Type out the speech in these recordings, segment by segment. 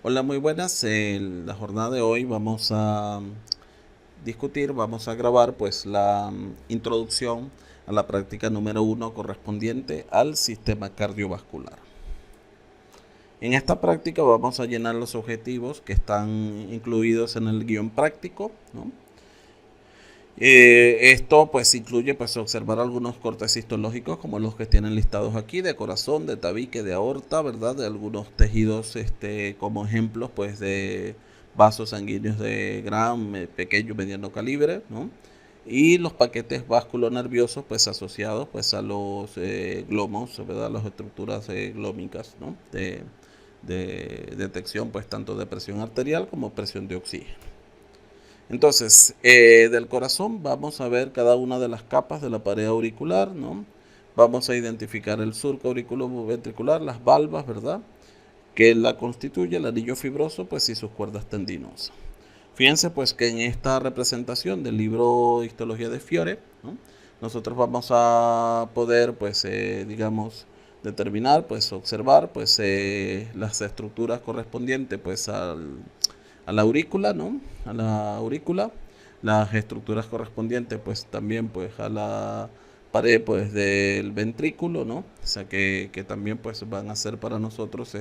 Hola, muy buenas. En la jornada de hoy vamos a discutir, vamos a grabar pues la introducción a la práctica número 1 correspondiente al sistema cardiovascular. En esta práctica vamos a llenar los objetivos que están incluidos en el guión práctico, ¿no? Esto pues incluye pues observar algunos cortes histológicos como los que tienen listados aquí de corazón, de tabique, de aorta, ¿verdad? De algunos tejidos como ejemplos pues de vasos sanguíneos de gran, pequeño, mediano calibre, ¿no? Y los paquetes vasculonerviosos pues asociados pues a los glomos, ¿verdad? Las estructuras glómicas, ¿no? De detección pues tanto de presión arterial como presión de oxígeno. Entonces, del corazón vamos a ver cada una de las capas de la pared auricular, ¿no? Vamos a identificar el surco auriculoventricular, las valvas, ¿verdad? Que la constituye el anillo fibroso, pues y sus cuerdas tendinosas. Fíjense pues que en esta representación del libro Histología de Fiore, ¿no? Nosotros vamos a poder, pues, digamos, determinar, pues, observar, pues, las estructuras correspondientes, pues, a la aurícula, ¿no? A la aurícula, las estructuras correspondientes, pues, también, pues, a la pared, pues, del ventrículo, ¿no? O sea, que también, pues, van a ser para nosotros,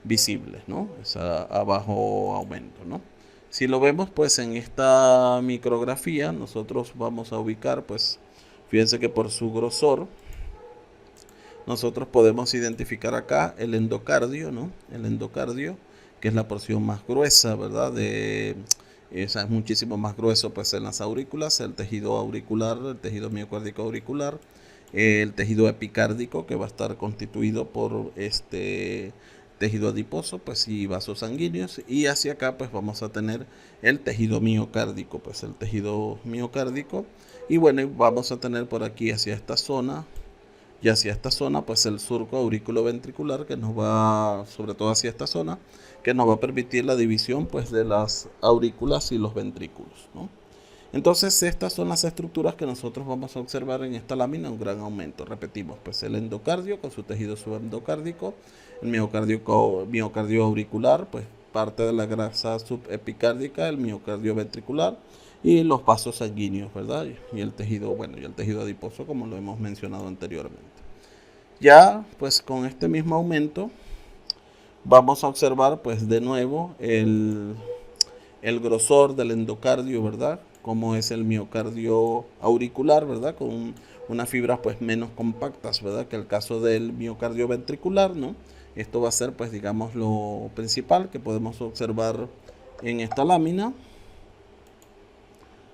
visibles, ¿no? Es a bajo aumento, ¿no? Si lo vemos pues en esta micrografía, nosotros vamos a ubicar pues, fíjense que por su grosor, nosotros podemos identificar acá el endocardio, ¿no? El endocardio, que es la porción más gruesa, ¿verdad? Esa es muchísimo más grueso pues en las aurículas, el tejido auricular, el tejido miocárdico auricular, el tejido epicárdico que va a estar constituido por tejido adiposo pues y vasos sanguíneos, y hacia acá pues vamos a tener el tejido miocárdico, pues el tejido miocárdico, y bueno, vamos a tener por aquí hacia esta zona y hacia esta zona pues el surco auriculoventricular que nos va, sobre todo hacia esta zona, que nos va a permitir la división pues de las aurículas y los ventrículos, ¿no? Entonces estas son las estructuras que nosotros vamos a observar en esta lámina, un gran aumento. Repetimos, pues el endocardio con su tejido subendocárdico, el miocardio auricular, pues parte de la grasa subepicárdica, el miocardio ventricular y los vasos sanguíneos, ¿verdad? Y el tejido, bueno, y el tejido adiposo como lo hemos mencionado anteriormente. Ya, pues con este mismo aumento vamos a observar pues de nuevo el grosor del endocardio, ¿verdad? Como es el miocardio auricular, ¿verdad? Con unas fibras pues menos compactas, ¿verdad? Que el caso del miocardio ventricular, ¿no? Esto va a ser pues digamos lo principal que podemos observar en esta lámina.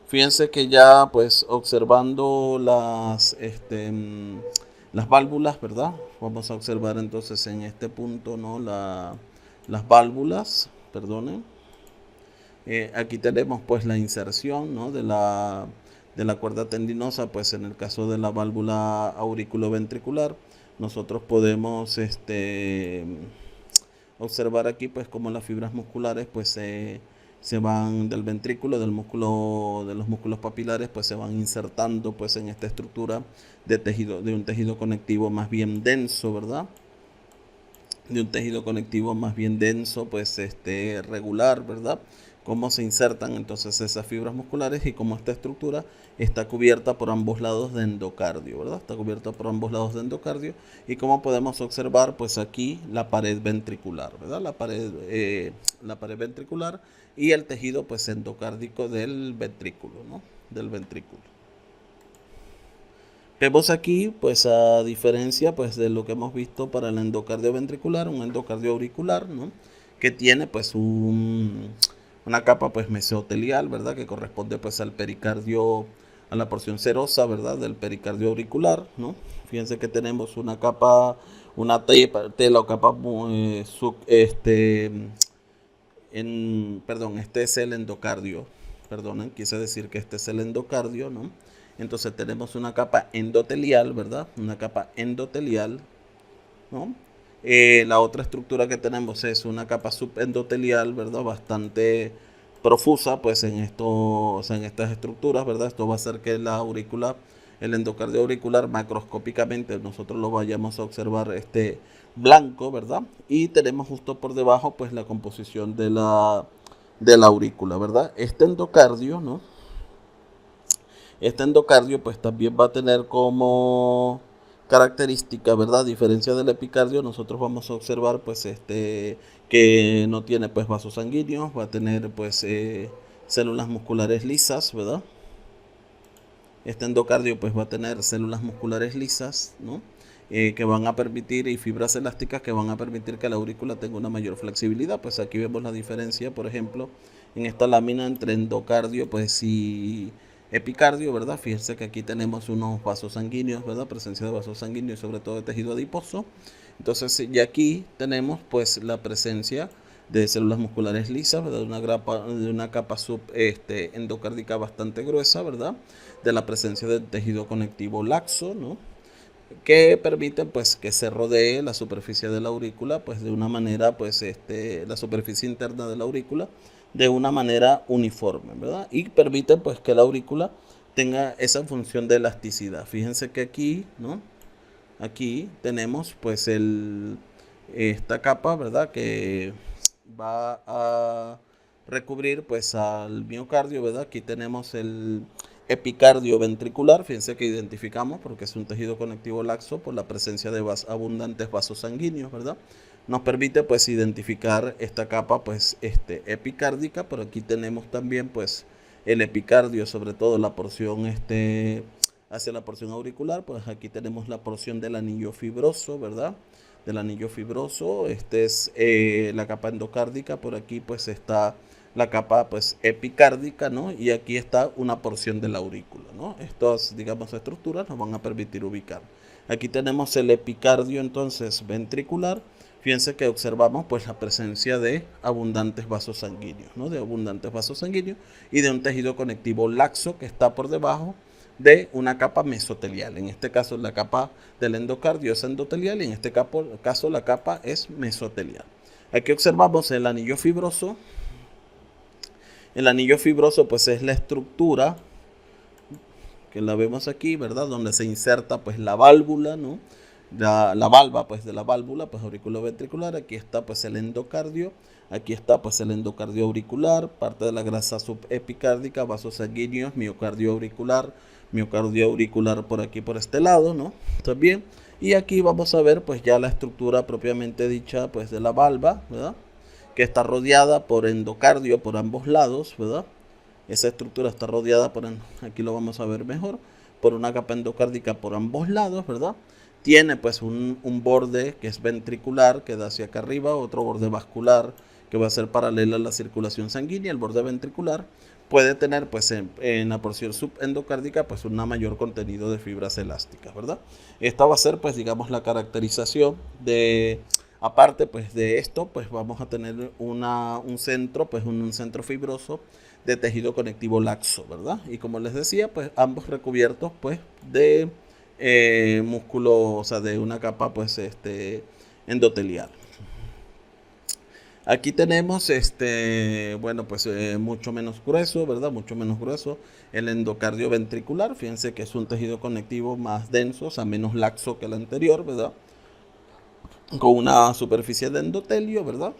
Fíjense que ya pues observando las válvulas, ¿verdad? Vamos a observar entonces en este punto, ¿no? Las válvulas, perdonen. Aquí tenemos pues la inserción, ¿no? de la cuerda tendinosa, pues en el caso de la válvula auriculoventricular, nosotros podemos observar aquí pues como las fibras musculares pues se van del ventrículo, del músculo, de los músculos papilares, pues se van insertando pues en esta estructura de un tejido conectivo más bien denso, ¿verdad? De un tejido conectivo más bien denso, pues regular, ¿verdad? Cómo se insertan entonces esas fibras musculares y cómo esta estructura está cubierta por ambos lados de endocardio, ¿verdad? Está cubierta por ambos lados de endocardio, y como podemos observar, pues aquí la pared ventricular, ¿verdad? La pared ventricular y el tejido pues endocárdico del ventrículo, ¿no? Del ventrículo. Vemos aquí, pues a diferencia pues de lo que hemos visto para el endocardio ventricular, un endocardio auricular, ¿no? Que tiene pues una capa pues mesotelial, ¿verdad? Que corresponde pues al pericardio, a la porción serosa, ¿verdad? Del pericardio auricular, ¿no? Fíjense que tenemos una capa, una tela o capa perdón, este es el endocardio, perdonen, quise decir que este es el endocardio, ¿no? Entonces tenemos una capa endotelial, ¿verdad? Una capa endotelial, ¿no? La otra estructura que tenemos es una capa subendotelial, ¿verdad? Bastante profusa, pues en esto, o sea, en estas estructuras, ¿verdad? Esto va a hacer que la aurícula, el endocardio auricular, macroscópicamente nosotros lo vayamos a observar blanco, ¿verdad? Y tenemos justo por debajo pues la composición de la aurícula, ¿verdad? Este endocardio, ¿no? Este endocardio pues también va a tener como característica, ¿verdad? A diferencia del epicardio, nosotros vamos a observar pues que no tiene pues vasos sanguíneos, va a tener pues células musculares lisas, ¿verdad? Este endocardio pues va a tener células musculares lisas, ¿no? Que van a permitir, y fibras elásticas que van a permitir que la aurícula tenga una mayor flexibilidad. Pues aquí vemos la diferencia, por ejemplo, en esta lámina entre endocardio pues y epicardio, ¿verdad? Fíjense que aquí tenemos unos vasos sanguíneos, ¿verdad? Presencia de vasos sanguíneos, sobre todo de tejido adiposo. Entonces, y aquí tenemos pues la presencia de células musculares lisas, ¿verdad? De una capa endocárdica bastante gruesa, ¿verdad? De la presencia del tejido conectivo laxo, ¿no? Que permiten pues que se rodee la superficie de la aurícula pues de una manera pues la superficie interna de la aurícula de una manera uniforme, ¿verdad? Y permiten pues que la aurícula tenga esa función de elasticidad. Fíjense que aquí, ¿no? Aquí tenemos pues esta capa, ¿verdad? Que va a recubrir pues al miocardio, ¿verdad? Aquí tenemos el epicardio ventricular, fíjense que identificamos porque es un tejido conectivo laxo por la presencia de abundantes vasos sanguíneos, ¿verdad? Nos permite pues identificar esta capa pues epicárdica, pero aquí tenemos también pues el epicardio, sobre todo la porción hacia la porción auricular, pues aquí tenemos la porción del anillo fibroso, ¿verdad? Del anillo fibroso, es la capa endocárdica, por aquí pues está la capa pues epicárdica, ¿no? Y aquí está una porción de la aurícula, ¿no? Estas, digamos, estructuras nos van a permitir ubicar. Aquí tenemos el epicardio entonces ventricular. Fíjense que observamos pues la presencia de abundantes vasos sanguíneos, ¿no? De abundantes vasos sanguíneos y de un tejido conectivo laxo que está por debajo de una capa mesotelial. En este caso la capa del endocardio es endotelial y en este caso la capa es mesotelial. Aquí observamos el anillo fibroso. El anillo fibroso pues es la estructura que la vemos aquí, ¿verdad? Donde se inserta pues la válvula, ¿no? La valva pues de la válvula pues auriculoventricular. Aquí está pues el endocardio. Aquí está pues el endocardio auricular, parte de la grasa subepicárdica, vasos sanguíneos, miocardio auricular por aquí por este lado, ¿no? También. Y aquí vamos a ver pues ya la estructura propiamente dicha pues de la valva, ¿verdad? Que está rodeada por endocardio por ambos lados, ¿verdad? Esa estructura está rodeada por, aquí lo vamos a ver mejor, por una capa endocárdica por ambos lados, ¿verdad? Tiene pues un borde que es ventricular, que da hacia acá arriba, otro borde vascular que va a ser paralela a la circulación sanguínea. El borde ventricular puede tener pues en la porción subendocárdica pues un mayor contenido de fibras elásticas, ¿verdad? Esta va a ser pues digamos la caracterización de... Aparte pues de esto pues vamos a tener un centro, pues un centro fibroso de tejido conectivo laxo, ¿verdad? Y como les decía pues ambos recubiertos pues de músculo, o sea de una capa pues endotelial. Aquí tenemos bueno pues mucho menos grueso, ¿verdad? Mucho menos grueso el endocardio ventricular. Fíjense que es un tejido conectivo más denso, o sea menos laxo que el anterior, ¿verdad? Con una superficie de endotelio, ¿verdad?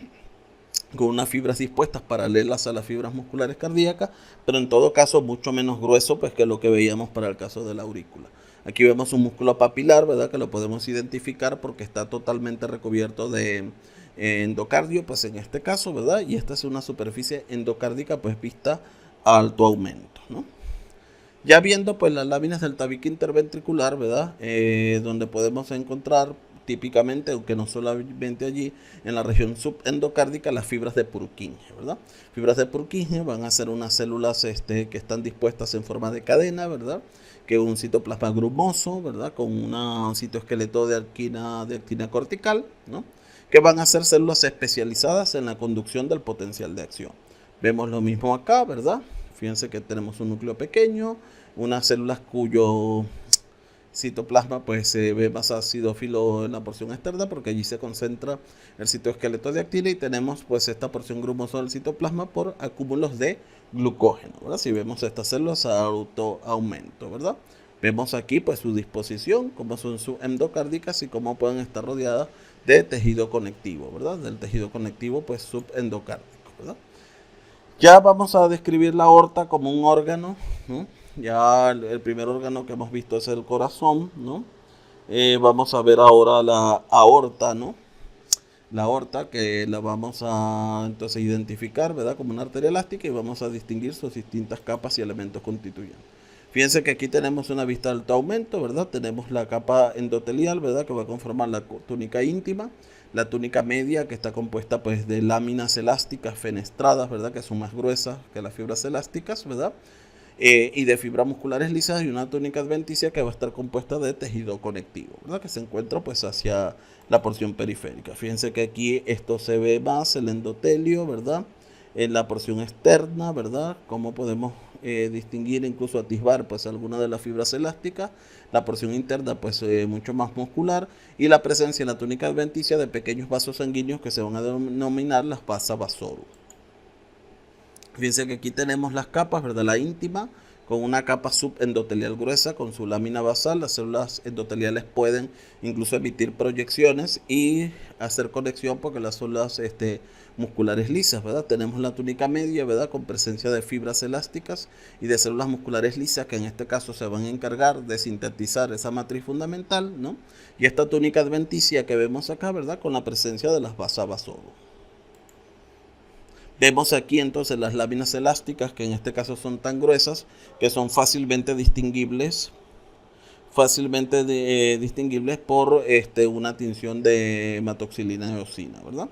Con unas fibras dispuestas paralelas a las fibras musculares cardíacas, pero en todo caso mucho menos grueso pues que lo que veíamos para el caso de la aurícula. Aquí vemos un músculo papilar, ¿verdad? Que lo podemos identificar porque está totalmente recubierto de endocardio, pues en este caso, ¿verdad? Y esta es una superficie endocárdica pues vista a alto aumento, ¿no? Ya viendo pues las láminas del tabique interventricular, ¿verdad? Donde podemos encontrar típicamente, aunque no solamente allí, en la región subendocárdica, las fibras de Purkinje, ¿verdad? Fibras de Purkinje van a ser unas células que están dispuestas en forma de cadena, ¿verdad? Que un citoplasma grumoso, ¿verdad? Con un citoesqueleto de actina cortical, ¿no? Que van a ser células especializadas en la conducción del potencial de acción. Vemos lo mismo acá, ¿verdad? Fíjense que tenemos un núcleo pequeño, unas células cuyo citoplasma pues se ve más acidófilo en la porción externa porque allí se concentra el citoesqueleto de actina y tenemos pues esta porción grumosa del citoplasma por acúmulos de glucógeno, ¿verdad? Si vemos estas células a autoaumento, ¿verdad? Vemos aquí pues su disposición, cómo son sus endocárdicas y cómo pueden estar rodeadas de tejido conectivo, ¿verdad? Del tejido conectivo pues subendocárdico, ¿verdad? Ya vamos a describir la aorta como un órgano, ¿no? Ya el primer órgano que hemos visto es el corazón, ¿no? Vamos a ver ahora la aorta, ¿no? La aorta que la vamos a entonces identificar, ¿verdad? Como una arteria elástica y vamos a distinguir sus distintas capas y elementos constituyentes. Fíjense que aquí tenemos una vista de alto aumento, ¿verdad? Tenemos la capa endotelial, ¿verdad? Que va a conformar la túnica íntima, la túnica media que está compuesta pues de láminas elásticas fenestradas, ¿verdad? Que son más gruesas que las fibras elásticas, ¿verdad? Y de fibras musculares lisas y una túnica adventicia que va a estar compuesta de tejido conectivo, ¿verdad? Que se encuentra pues hacia la porción periférica. Fíjense que aquí esto se ve más el endotelio, ¿verdad? En la porción externa, ¿verdad? Como podemos distinguir, incluso atisbar pues alguna de las fibras elásticas. La porción interna pues mucho más muscular y la presencia en la túnica adventicia de pequeños vasos sanguíneos que se van a denominar las vasa vasorum. Fíjense que aquí tenemos las capas, ¿verdad? La íntima, con una capa subendotelial gruesa, con su lámina basal. Las células endoteliales pueden incluso emitir proyecciones y hacer conexión porque las células musculares lisas, ¿verdad? Tenemos la túnica media, ¿verdad? Con presencia de fibras elásticas y de células musculares lisas, que en este caso se van a encargar de sintetizar esa matriz fundamental, ¿no? Y esta túnica adventicia que vemos acá, ¿verdad? Con la presencia de las vasa vasorum. Vemos aquí entonces las láminas elásticas, que en este caso son tan gruesas que son fácilmente distinguibles por una tinción de hematoxilina y eosina, ¿verdad?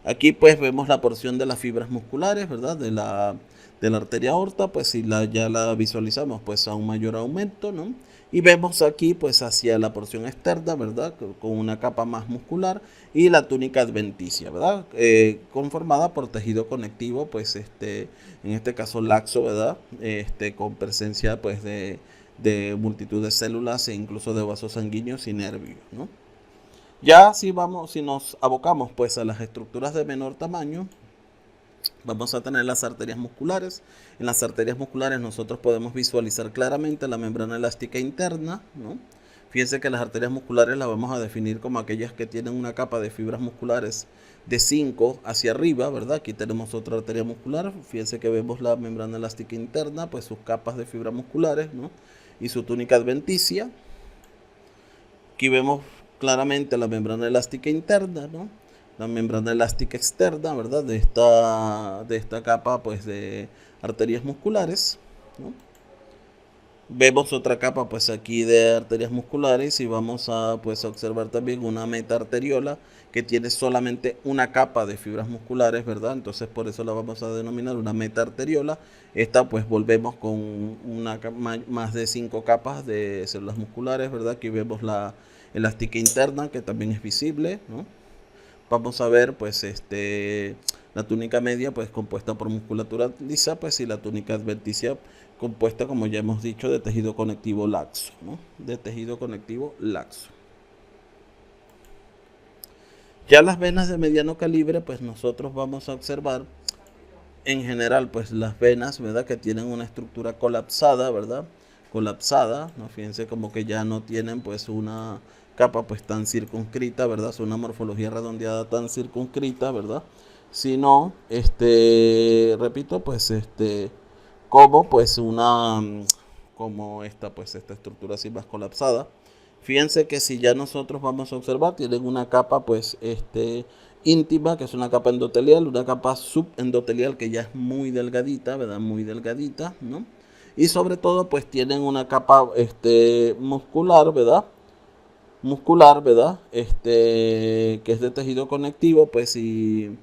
Aquí pues vemos la porción de las fibras musculares, ¿verdad? De la arteria aorta, pues si ya la visualizamos pues a un mayor aumento, ¿no? Y vemos aquí pues hacia la porción externa, ¿verdad? Con una capa más muscular y la túnica adventicia, ¿verdad? Conformada por tejido conectivo, pues en este caso laxo, ¿verdad? Con presencia pues de multitud de células e incluso de vasos sanguíneos y nervios, ¿no? Ya si nos abocamos pues a las estructuras de menor tamaño, vamos a tener las arterias musculares. En las arterias musculares nosotros podemos visualizar claramente la membrana elástica interna, ¿no? Fíjense que las arterias musculares las vamos a definir como aquellas que tienen una capa de fibras musculares de 5 hacia arriba, ¿verdad? Aquí tenemos otra arteria muscular. Fíjense que vemos la membrana elástica interna, pues sus capas de fibras musculares, ¿no? Y su túnica adventicia. Aquí vemos claramente la membrana elástica interna, ¿no? La membrana elástica externa, ¿verdad? De esta capa pues de arterias musculares, ¿no? Vemos otra capa pues aquí de arterias musculares y vamos a pues observar también una metaarteriola que tiene solamente una capa de fibras musculares, ¿verdad? Entonces por eso la vamos a denominar una metaarteriola. Esta pues volvemos con más de 5 capas de células musculares, ¿verdad? Aquí vemos la elástica interna que también es visible, ¿no? Vamos a ver pues la túnica media pues compuesta por musculatura lisa, pues y la túnica adventicia compuesta, como ya hemos dicho, de tejido conectivo laxo, ¿no? De tejido conectivo laxo. Ya las venas de mediano calibre, pues nosotros vamos a observar en general pues las venas, ¿verdad? Que tienen una estructura colapsada, ¿verdad? Colapsada, ¿no? Fíjense como que ya no tienen pues una capa pues tan circunscrita, ¿verdad? Es una morfología redondeada tan circunscrita, ¿verdad? Sino, repito, pues como pues esta estructura así más colapsada. Fíjense que si ya nosotros vamos a observar, tienen una capa pues íntima, que es una capa endotelial, una capa subendotelial que ya es muy delgadita, ¿verdad? Muy delgadita, ¿no? Y sobre todo pues tienen una capa muscular, ¿verdad? Que es de tejido conectivo, pues y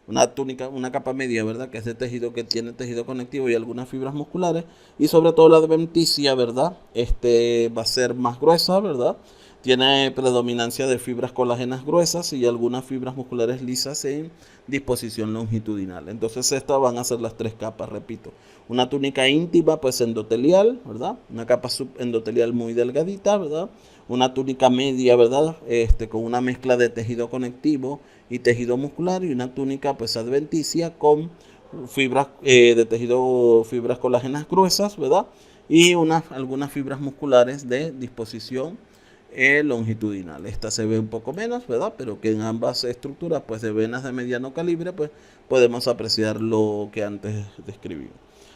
una túnica, una capa media, ¿verdad? Que es de tejido, que tiene tejido conectivo y algunas fibras musculares. Y sobre todo la adventicia, ¿verdad? Va a ser más gruesa, ¿verdad? Tiene predominancia de fibras colágenas gruesas y algunas fibras musculares lisas en disposición longitudinal. Entonces estas van a ser las 3 capas, repito. Una túnica íntima, pues endotelial, ¿verdad? Una capa subendotelial muy delgadita, ¿verdad? Una túnica media, ¿verdad? Con una mezcla de tejido conectivo y tejido muscular, y una túnica pues adventicia con fibras de tejido, fibras colágenas gruesas, ¿verdad? Y algunas fibras musculares de disposición longitudinal. Esta se ve un poco menos, ¿verdad? Pero que en ambas estructuras, pues de venas de mediano calibre, pues podemos apreciar lo que antes describí.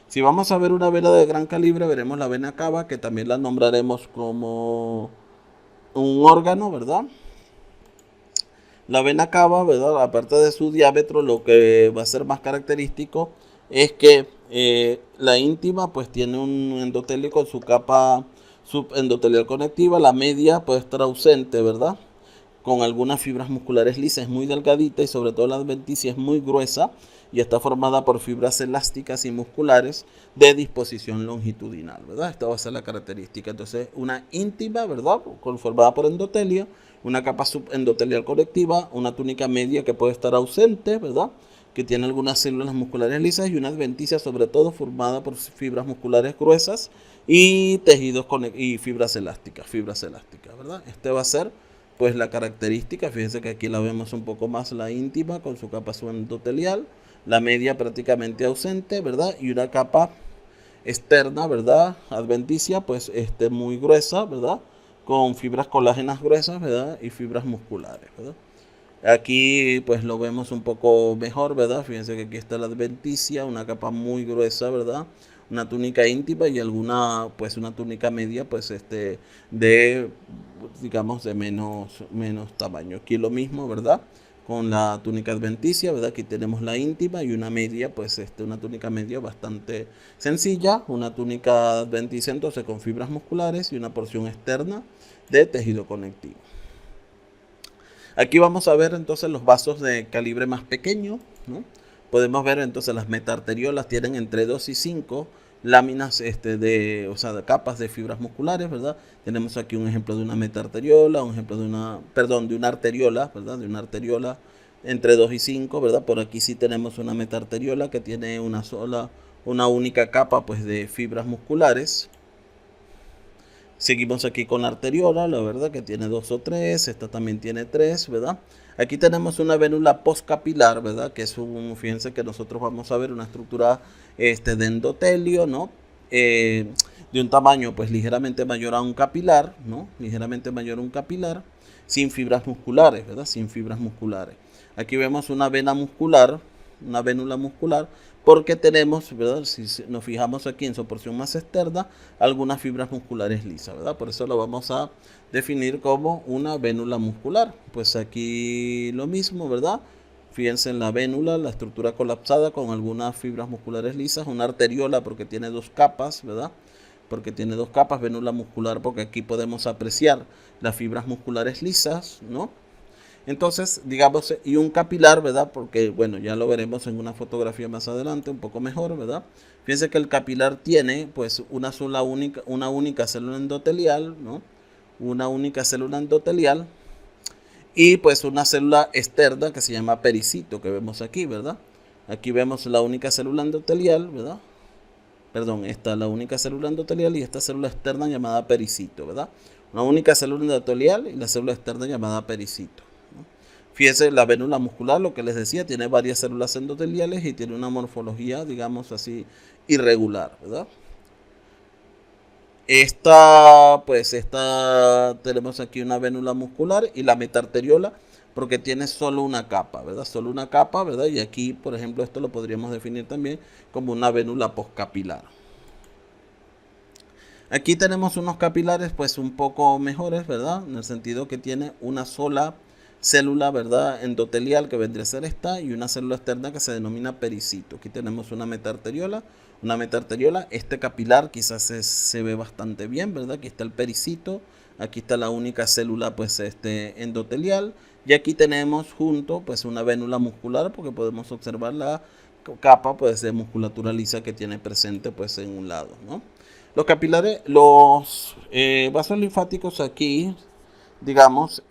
Si vamos a ver una vena de gran calibre, veremos la vena cava, que también la nombraremos como un órgano, ¿verdad? La vena cava, ¿verdad? Aparte de su diámetro, lo que va a ser más característico es que la íntima pues tiene un endotelio con su capa subendotelial conectiva, la media puede estar ausente, ¿verdad? Con algunas fibras musculares lisas, es muy delgadita y sobre todo la adventicia es muy gruesa y está formada por fibras elásticas y musculares de disposición longitudinal, ¿verdad? Esta va a ser la característica. Entonces, una íntima, ¿verdad? Conformada por endotelio, una capa subendotelial conectiva, una túnica media que puede estar ausente, ¿verdad? Que tiene algunas células musculares lisas y una adventicia sobre todo formada por fibras musculares gruesas y tejidos y fibras elásticas, ¿verdad? Este va a ser pues la característica, fíjense que aquí la vemos un poco más la íntima con su capa subendotelial, la media prácticamente ausente, ¿verdad? Y una capa externa, ¿verdad? Adventicia, pues muy gruesa, ¿verdad? Con fibras colágenas gruesas, ¿verdad? Y fibras musculares, ¿verdad? Aquí pues lo vemos un poco mejor, ¿verdad? Fíjense que aquí está la adventicia, una capa muy gruesa, ¿verdad? Una túnica íntima y alguna, pues una túnica media, pues de, digamos, de menos tamaño. Aquí lo mismo, ¿verdad? Con la túnica adventicia, ¿verdad? Aquí tenemos la íntima y una media, pues una túnica media bastante sencilla, una túnica adventicia entonces con fibras musculares y una porción externa de tejido conectivo. Aquí vamos a ver entonces los vasos de calibre más pequeño, ¿no? Podemos ver entonces las metaarteriolas tienen entre 2 y 5 láminas de capas de fibras musculares, ¿verdad? Tenemos aquí un ejemplo de una metaarteriola, un ejemplo de una, perdón, de una arteriola, ¿verdad? De una arteriola entre 2 y 5, ¿verdad? Por aquí sí tenemos una metaarteriola que tiene una única capa pues de fibras musculares. Seguimos aquí con la arteriola, la verdad que tiene 2 o 3, esta también tiene 3, ¿verdad? Aquí tenemos una vérula postcapilar, ¿verdad? Que es fíjense que nosotros vamos a ver una estructura de endotelio, ¿no? De un tamaño pues ligeramente mayor a un capilar, ¿no? Ligeramente mayor a un capilar, sin fibras musculares, ¿verdad? Sin fibras musculares. Aquí vemos una vena muscular, una vénula muscular, porque tenemos, ¿verdad? Si nos fijamos aquí en su porción más externa, algunas fibras musculares lisas, ¿verdad? Por eso lo vamos a definir como una vénula muscular. Pues aquí lo mismo, ¿verdad? Fíjense en la vénula, la estructura colapsada con algunas fibras musculares lisas, una arteriola porque tiene 2 capas, ¿verdad? Porque tiene 2 capas, vénula muscular porque aquí podemos apreciar las fibras musculares lisas, ¿no? Entonces, digamos, y un capilar, ¿verdad? Porque, bueno, ya lo veremos en una fotografía más adelante, un poco mejor, ¿verdad? Fíjense que el capilar tiene, pues, una única célula endotelial, ¿no? Una única célula endotelial y, pues, una célula externa que se llama pericito, que vemos aquí, ¿verdad? Aquí vemos la única célula endotelial, ¿verdad? Perdón, esta es la única célula endotelial y esta célula externa llamada pericito, ¿verdad? Una única célula endotelial y la célula externa llamada pericito. Fíjense, la vérula muscular, lo que les decía, tiene varias células endoteliales y tiene una morfología, digamos así, irregular, ¿verdad? Tenemos aquí una vérula muscular y la metaarteriola, porque tiene solo una capa, ¿verdad? Solo una capa, ¿verdad? Y aquí, por ejemplo, esto lo podríamos definir también como una vérula postcapilar. Aquí tenemos unos capilares, pues, un poco mejores, ¿verdad? En el sentido que tiene una sola célula, ¿verdad? Endotelial que vendría a ser esta y una célula externa que se denomina pericito. Aquí tenemos una metaarteriola. Este capilar quizás se ve bastante bien, ¿verdad? Aquí está el pericito, aquí está la única célula pues endotelial y aquí tenemos junto pues una vénula muscular porque podemos observar la capa pues de musculatura lisa que tiene presente pues en un lado, ¿no? Los capilares, los vasos linfáticos aquí, digamos,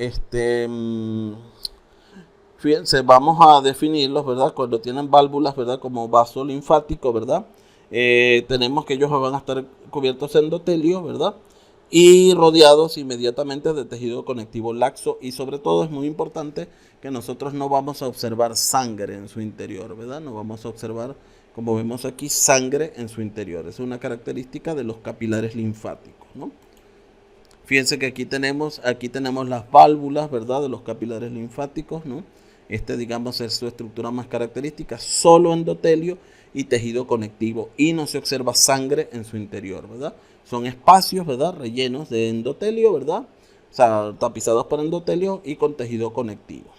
fíjense, vamos a definirlos, ¿verdad? Cuando tienen válvulas, ¿verdad? Como vaso linfático, ¿verdad? Tenemos que ellos van a estar cubiertos de endotelio, ¿verdad? Y rodeados inmediatamente de tejido conectivo laxo y sobre todo es muy importante que nosotros no vamos a observar sangre en su interior, ¿verdad? No vamos a observar, como vemos aquí, sangre en su interior. Es una característica de los capilares linfáticos, ¿no? Fíjense que aquí tenemos las válvulas, ¿verdad? De los capilares linfáticos, ¿no? Digamos, es su estructura más característica, solo endotelio y tejido conectivo. Y no se observa sangre en su interior, ¿verdad? Son espacios, ¿verdad? Rellenos de endotelio, ¿verdad? O sea, tapizados por endotelio y con tejido conectivo.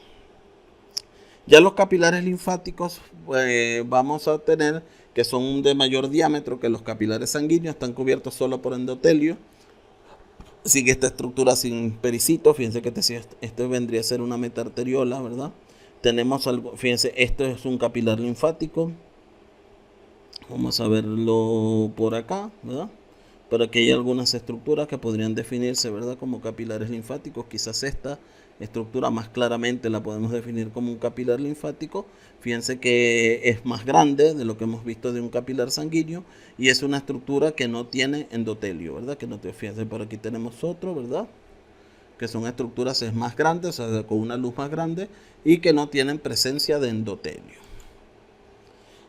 Ya los capilares linfáticos vamos a tener que son de mayor diámetro que los capilares sanguíneos, están cubiertos solo por endotelio. Sigue esta estructura sin pericito, fíjense que este vendría a ser una metaarteriola, ¿verdad? Tenemos algo, fíjense, esto es un capilar linfático. Vamos a verlo por acá, ¿verdad? Pero aquí hay algunas estructuras que podrían definirse, ¿verdad? Como capilares linfáticos. Quizás esta estructura más claramente la podemos definir como un capilar linfático. Fíjense que es más grande de lo que hemos visto de un capilar sanguíneo y es una estructura que no tiene endotelio, ¿verdad? Que no te fíjense, por aquí tenemos otro, ¿verdad? Que son estructuras más grandes, o sea, con una luz más grande y que no tienen presencia de endotelio.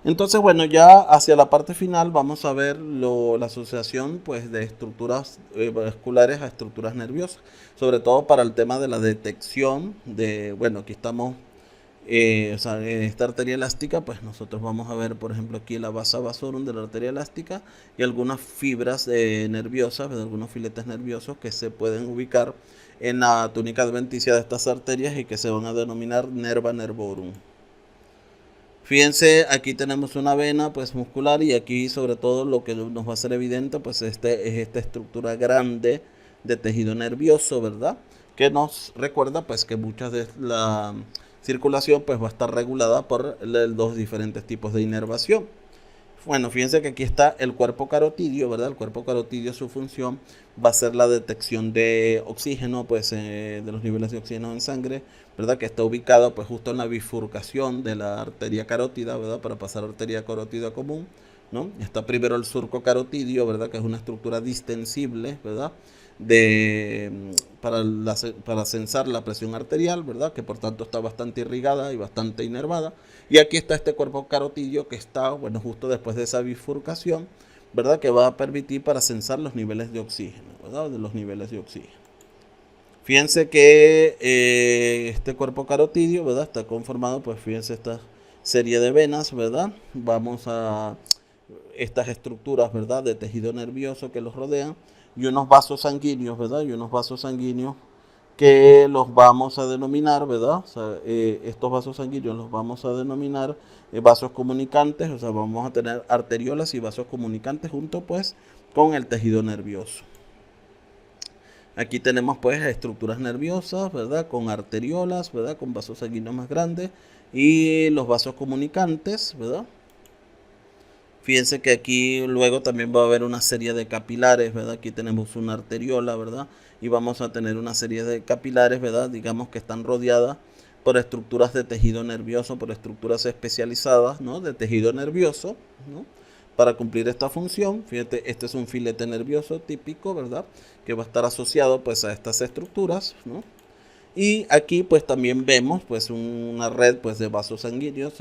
Entonces, bueno, ya hacia la parte final vamos a ver la asociación pues, de estructuras vasculares a estructuras nerviosas, sobre todo para el tema de la detección de, bueno, aquí estamos, o sea, en esta arteria elástica, pues nosotros vamos a ver, por ejemplo, aquí la vasa vasorum de la arteria elástica y algunas fibras nerviosas, algunos filetes nerviosos que se pueden ubicar en la túnica adventicia de estas arterias y que se van a denominar nerva nervorum. Fíjense, aquí tenemos una vena pues muscular y aquí sobre todo lo que nos va a ser evidente pues es esta estructura grande de tejido nervioso, ¿verdad? Que nos recuerda pues que mucha de la circulación pues va a estar regulada por los diferentes tipos de inervación. Bueno, fíjense que aquí está el cuerpo carotidio, ¿verdad? El cuerpo carotidio, su función va a ser la detección de oxígeno, pues de los niveles de oxígeno en sangre, ¿verdad? Que está ubicado pues justo en la bifurcación de la arteria carótida, ¿verdad? Para pasar a arteria carótida común, ¿no? Está primero el surco carotidio, ¿verdad? Que es una estructura distensible, ¿verdad? Para censar la presión arterial, ¿verdad? Que por tanto está bastante irrigada y bastante inervada. Y aquí está este cuerpo carotidio que está, bueno, justo después de esa bifurcación, ¿verdad? Que va a permitir para censar los niveles de oxígeno, ¿verdad? De los niveles de oxígeno. Fíjense que este cuerpo carotidio, ¿verdad? Está conformado, pues fíjense esta serie de venas, ¿verdad? Vamos a estas estructuras, ¿verdad? De tejido nervioso que los rodean y unos vasos sanguíneos, ¿verdad? Y unos vasos sanguíneos que los vamos a denominar, ¿verdad? O sea, estos vasos sanguíneos los vamos a denominar vasos comunicantes, o sea, vamos a tener arteriolas y vasos comunicantes junto pues con el tejido nervioso. Aquí tenemos pues estructuras nerviosas, ¿verdad? Con arteriolas, ¿verdad? Con vasos sanguíneos más grandes y los vasos comunicantes, ¿verdad? Fíjense que aquí luego también va a haber una serie de capilares, ¿verdad? Aquí tenemos una arteriola, ¿verdad? Y vamos a tener una serie de capilares, ¿verdad? Digamos que están rodeadas por estructuras de tejido nervioso, por estructuras especializadas, ¿no? De tejido nervioso, ¿no? Para cumplir esta función, fíjate, este es un filete nervioso típico, ¿verdad? Que va a estar asociado pues a estas estructuras, ¿no? Y aquí pues también vemos pues una red pues de vasos sanguíneos,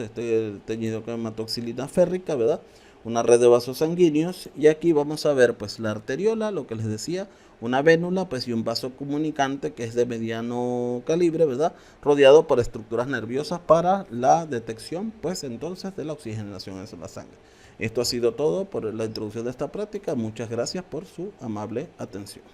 teñido con hematoxilina férrica, ¿verdad? Una red de vasos sanguíneos y aquí vamos a ver pues la arteriola, lo que les decía, una vénula pues y un vaso comunicante que es de mediano calibre, ¿verdad? Rodeado por estructuras nerviosas para la detección pues entonces de la oxigenación en la sangre. Esto ha sido todo por la introducción de esta práctica. Muchas gracias por su amable atención.